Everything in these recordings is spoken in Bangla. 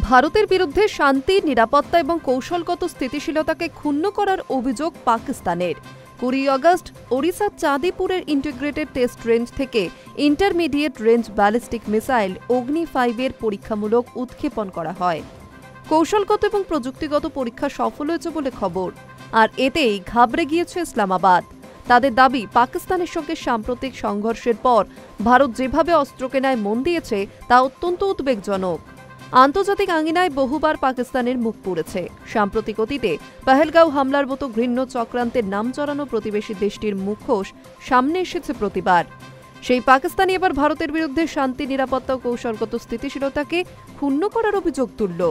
ভারতের বিরুদ্ধে শান্তি, নিরাপত্তা এবং কৌশলগত স্থিতিশীলতাকে ক্ষুণ্ণ করার অভিযোগ পাকিস্তানের। 20 আগস্ট ওড়িশার চাঁদিপুরের ইন্টিগ্রেটেড টেস্ট রেঞ্জ থেকে ইন্টারমিডিয়েট রেঞ্জ ব্যালিস্টিক মিসাইল অগ্নি-5 এর পরীক্ষামূলক উৎক্ষেপণ করা হয়। কৌশলগত এবং প্রযুক্তিগত পরীক্ষা সফল হয়েছে বলে খবর, আর এতেই ঘাবড়ে গিয়েছে ইসলামাবাদ। তাদের দাবি, পাকিস্তানের সঙ্গে সাম্প্রতিক সংঘর্ষের পর ভারত যেভাবে অস্ত্র কেনায় মন দিয়েছে তা অত্যন্ত উদ্বেগজনক। আন্তর্জাতিক আঙিনায় বহুবার পাকিস্তানের মুখ পুড়েছে। সাম্প্রতিক অতীতে পহেলগাঁও হামলার মতো ঘৃণ্য চক্রান্তের নাম জড়ানো প্রতিবেশী দেশটির মুখোশ সামনে এসেছে প্রতিবার। সেই পাকিস্তানই এবার ভারতের বিরুদ্ধে শান্তি, নিরাপত্তা ও কৌশলগত স্থিতিশীলতাকে ক্ষুণ্ণ করার অভিযোগ তুলল।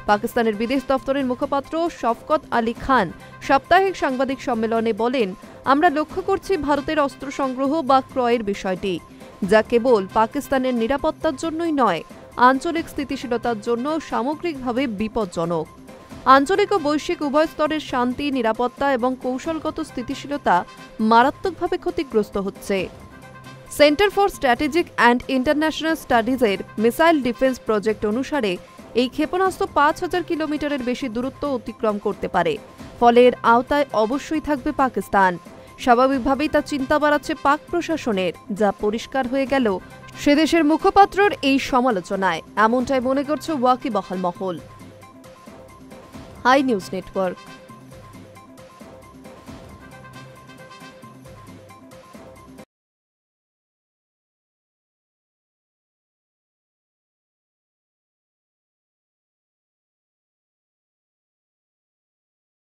পাকিস্তানের বিদেশ দপ্তরের মুখপাত্র শফকত আলী খান সাপ্তাহিক সাংবাদিক সম্মেলনে বলেন, আমরা লক্ষ্য করছি ভারতের অস্ত্র সংগ্রহ বা ক্রয়ের বিষয়টি, যা কেবল পাকিস্তানের নিরাপত্তার জন্যই নয়, আঞ্চলিক স্থিতিশীলতার জন্য সামগ্রিকভাবে বিপজ্জনক। আঞ্চলিক ও বৈশ্বিক উভয় স্তরের শান্তি, নিরাপত্তা এবং কৌশলগত স্থিতিশীলতা মারাত্মকভাবে ক্ষতিগ্রস্ত হচ্ছে। Center for Strategic and International স্টাডিজের মিসাইল ডিফেন্স প্রজেক্ট অনুসারে এই ক্ষেপণাস্ত্র 5000 কিলোমিটারের বেশি দূরত্ব অতিক্রম করতে পারে, ফলে এর আওতায় অবশ্যই থাকবে পাকিস্তান। স্বাভাবিকভাবেই তা চিন্তা বাড়াচ্ছে পাক প্রশাসনের, যা পরিষ্কার হয়ে গেল সেদেশের মুখপাত্রর এই সমালোচনায়। এমনটাই মনে করছে ওয়াকিবহাল মহল। Hi news network.